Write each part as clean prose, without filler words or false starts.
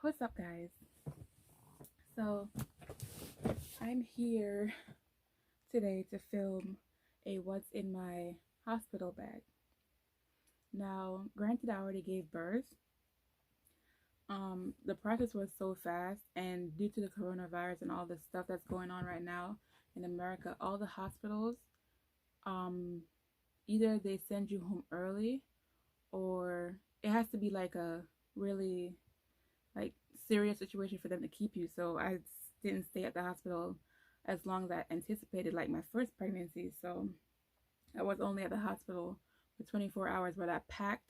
What's up, guys? So, I'm here today to film a what's in my hospital bag. Now, granted, I already gave birth. The process was so fast, and due to the coronavirus and all the stuff that's going on right now in America, all the hospitals, um, either they send you home early, or it has to be like a really like serious situation for them to keep you. So I didn't stay at the hospital as long as I anticipated, like my first pregnancy. So I was only at the hospital for 24 hours, but I packed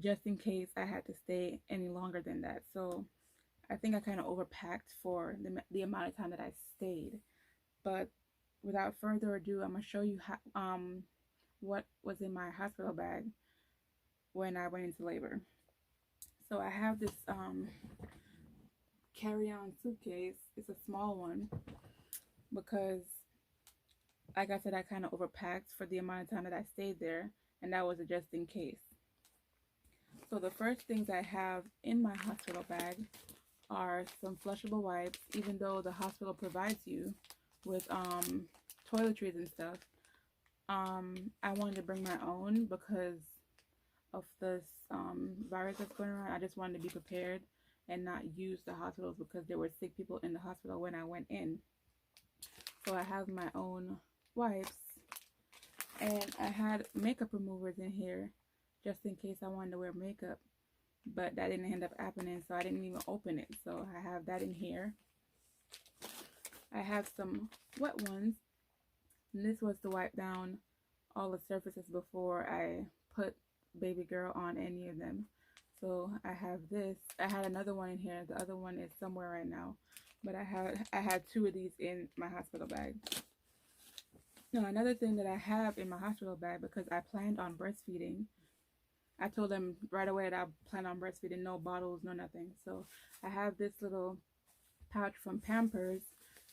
just in case I had to stay any longer than that. So I think I kind of overpacked for the amount of time that I stayed. But without further ado, I'm gonna show you what was in my hospital bag when I went into labor. So I have this carry-on suitcase. It's a small one because, like I said, I kind of overpacked for the amount of time that I stayed there, and that was a just in case. So the first things I have in my hospital bag are some flushable wipes. Even though the hospital provides you with toiletries and stuff, I wanted to bring my own because of this virus that's going around. I just wanted to be prepared and not use the hospitals because there were sick people in the hospital when I went in. So I have my own wipes, and I had makeup removers in here just in case I wanted to wear makeup, but that didn't end up happening, so I didn't even open it. So I have that in here. I have some wet ones, and this was to wipe down all the surfaces before I put baby girl on any of them. So I have this. I had another one in here. The other one is somewhere right now, but I had two of these in my hospital bag. Now, another thing that I have in my hospital bag, because I planned on breastfeeding, I told them right away that I plan on breastfeeding, no bottles, no nothing. So I have this little pouch from Pampers,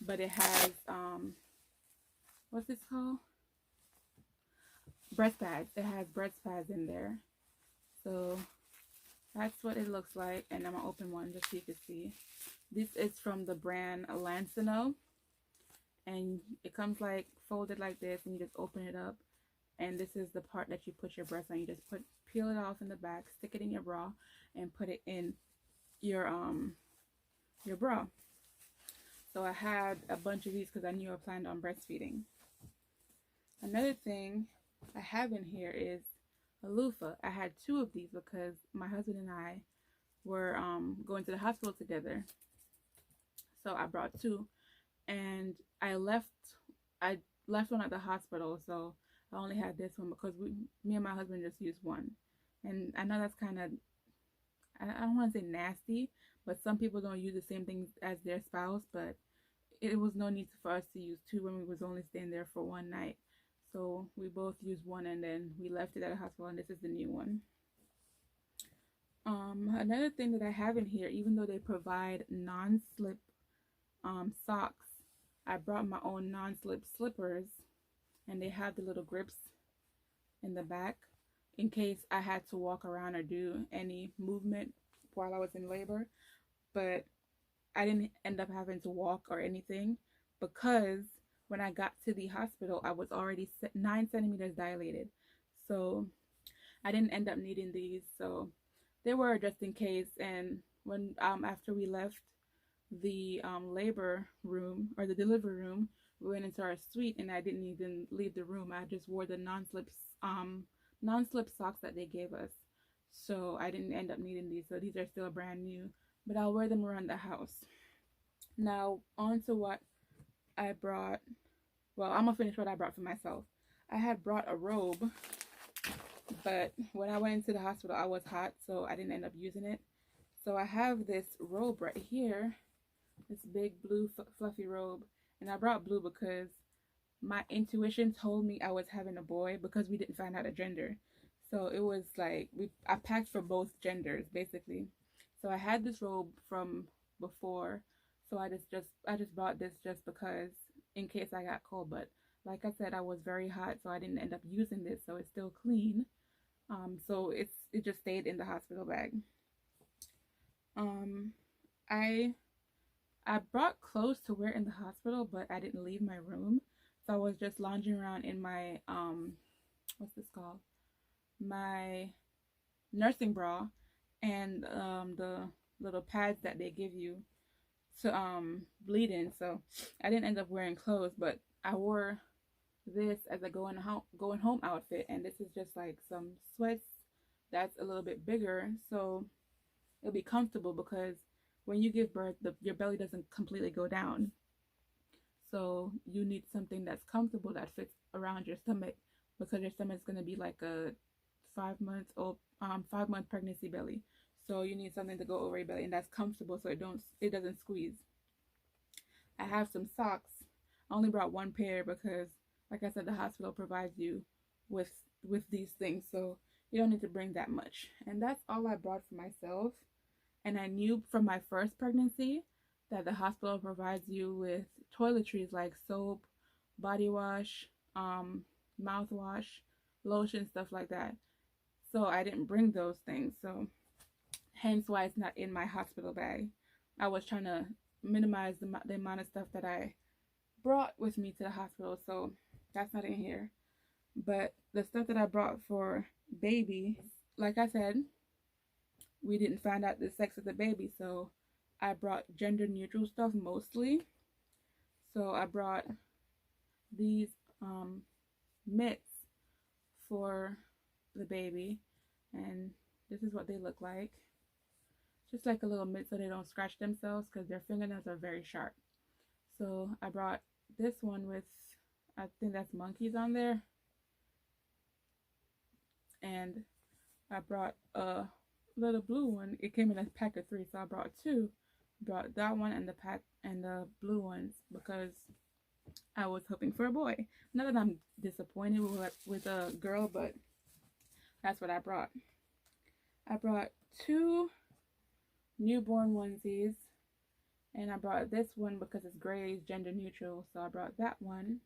but it has what's this called? Breast pads. It has breast pads in there. So that's what it looks like, and I'm gonna open one just so you can see. This is from the brand Lancino, and it comes like folded like this, and you just open it up, and this is the part that you put your breast on. You just peel it off in the back, stick it in your bra, and put it in your bra. So I had a bunch of these because I knew I planned on breastfeeding. Another thing I have in here is a loofah. I had two of these because my husband and I were going to the hospital together. So I brought two, and I left one at the hospital, so I only had this one because me and my husband just used one. And I know that's kind of, I don't want to say nasty, but some people don't use the same things as their spouse, but it was no need for us to use two when we was only staying there for one night. So we both used one, and then we left it at a hospital, and this is the new one. Another thing that I have in here, even though they provide non-slip socks, I brought my own non-slip slippers, and they have the little grips in the back in case I had to walk around or do any movement while I was in labor. But I didn't end up having to walk or anything because when I got to the hospital, I was already 9 centimeters dilated. So I didn't end up needing these. So they were just in case. And when after we left the labor room or the delivery room, we went into our suite, and I didn't even leave the room. I just wore the non-slip socks that they gave us. So I didn't end up needing these. So these are still brand new, but I'll wear them around the house. Now on to what I brought. Well, I'm gonna finish what I brought for myself. I had brought a robe, but when I went into the hospital, I was hot, so I didn't end up using it. So I have this robe right here, this big blue fluffy robe, and I brought blue because my intuition told me I was having a boy because we didn't find out a gender. So it was like I packed for both genders basically. So I had this robe from before, so I just bought this just because in case I got cold. But like I said, I was very hot, so I didn't end up using this. So it's still clean. So it just stayed in the hospital bag. I brought clothes to wear in the hospital, but I didn't leave my room. So I was just lounging around in my what's this called? My nursing bra and the little pads that they give you to bleed in. So I didn't end up wearing clothes, but I wore this as a going home outfit, and this is just like some sweats that's a little bit bigger, so it'll be comfortable because when you give birth, your belly doesn't completely go down. So you need something that's comfortable that fits around your stomach because your stomach's gonna be like a 5 months old 5 month pregnancy belly. So you need something to go over your belly and that's comfortable so it doesn't squeeze. I have some socks. I only brought one pair because like I said, the hospital provides you with these things, so you don't need to bring that much. And that's all I brought for myself. And I knew from my first pregnancy that the hospital provides you with toiletries like soap, body wash, mouthwash, lotion, stuff like that. So I didn't bring those things. So hence why it's not in my hospital bag. I was trying to minimize the amount of stuff that I brought with me to the hospital. So that's not in here. But the stuff that I brought for baby, like I said, we didn't find out the sex of the baby, so I brought gender neutral stuff mostly. So I brought these mitts for the baby, and this is what they look like. Just like a little mitt so they don't scratch themselves because their fingernails are very sharp. So I brought this one with, I think that's monkeys on there. And I brought a little blue one. It came in a pack of 3, so I brought 2. Brought that one and the blue ones because I was hoping for a boy. Not that I'm disappointed with a girl, but that's what I brought. I brought 2 newborn onesies, and I brought this one because it's gray, gender neutral, so I brought that one,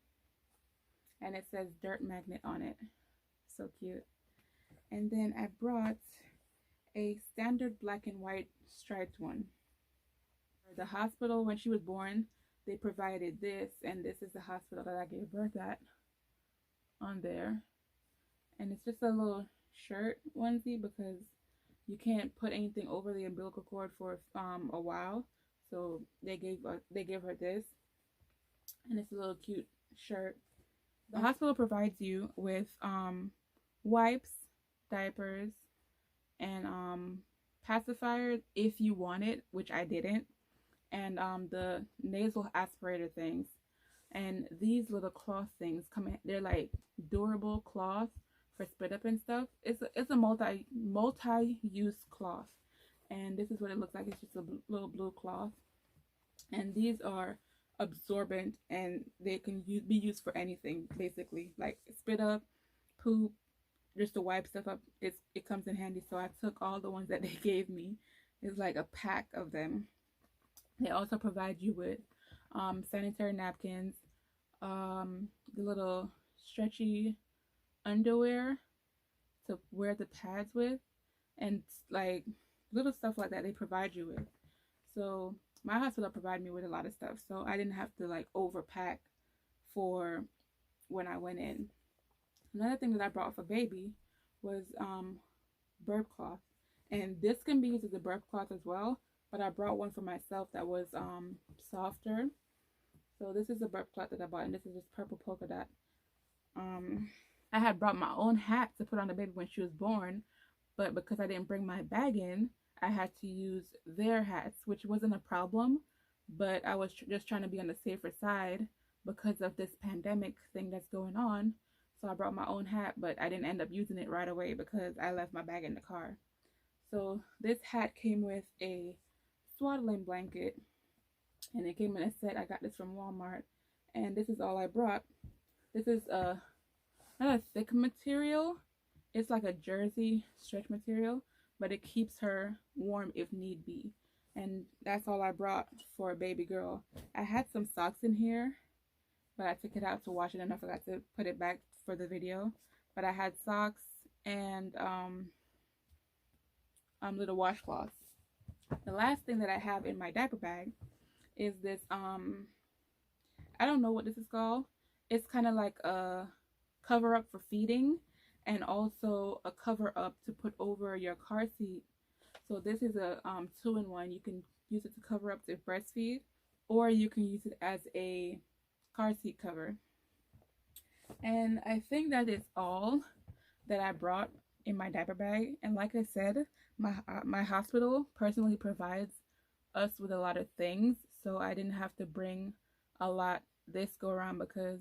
and it says dirt magnet on it. So cute. And then I brought a standard black and white striped one. The hospital, when she was born, they provided this, and this is the hospital that I gave birth at on there. And it's just a little shirt onesie because you can't put anything over the umbilical cord for a while. So they gave her this, and it's a little cute shirt. The hospital provides you with wipes, diapers, and pacifiers if you want it, which I didn't, and the nasal aspirator things. And these little cloth things come in, they're like durable cloth for spit up and stuff. It's a multi-use cloth, and this is what it looks like. It's just a little blue cloth, and these are absorbent and they can be used for anything, basically, like spit up, poop, just to wipe stuff up. It comes in handy. So I took all the ones that they gave me. It's like a pack of them. They also provide you with sanitary napkins, the little stretchy underwear to wear the pads with, and like little stuff like that they provide you with. So my hospital provided me with a lot of stuff, so I didn't have to like overpack for when I went in. Another thing that I brought for baby was burp cloth, and this can be used as a burp cloth as well, but I brought one for myself that was softer. So this is the burp cloth that I bought, and this is this purple polka dot. I had brought my own hat to put on the baby when she was born, but because I didn't bring my bag in, I had to use their hats, which wasn't a problem, but I was just trying to be on the safer side because of this pandemic thing that's going on. So I brought my own hat, but I didn't end up using it right away because I left my bag in the car. So this hat came with a swaddling blanket, and it came in a set. I got this from Walmart, and this is all I brought. This is not a thick material. It's like a jersey stretch material, but it keeps her warm if need be. And that's all I brought for a baby girl. I had some socks in here, but I took it out to wash it and I forgot to put it back for the video. But I had socks and little washcloths. The last thing that I have in my diaper bag is this I don't know what this is called. It's kind of like a cover up for feeding and also a cover up to put over your car seat. So this is a two-in-one. You can use it to cover up to breastfeed, or you can use it as a car seat cover. And I think that is all that I brought in my diaper bag. And like I said, my hospital personally provides us with a lot of things, so I didn't have to bring a lot this go around because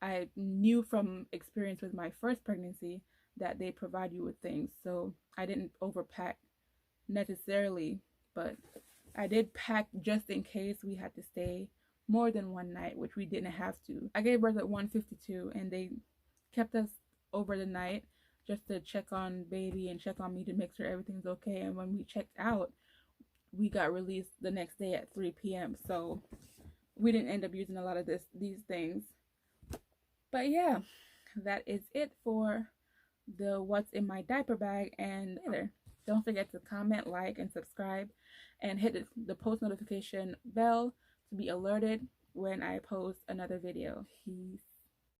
I knew from experience with my first pregnancy that they provide you with things. So I didn't overpack necessarily, but I did pack just in case we had to stay more than one night, which we didn't have to. I gave birth at 1:52 and they kept us over the night just to check on baby and check on me to make sure everything's okay. And when we checked out, we got released the next day at 3 p.m. So we didn't end up using a lot of these things. But yeah, that is it for the what's in my diaper bag. And don't forget to comment, like, and subscribe, and hit the post notification bell to be alerted when I post another video. Peace.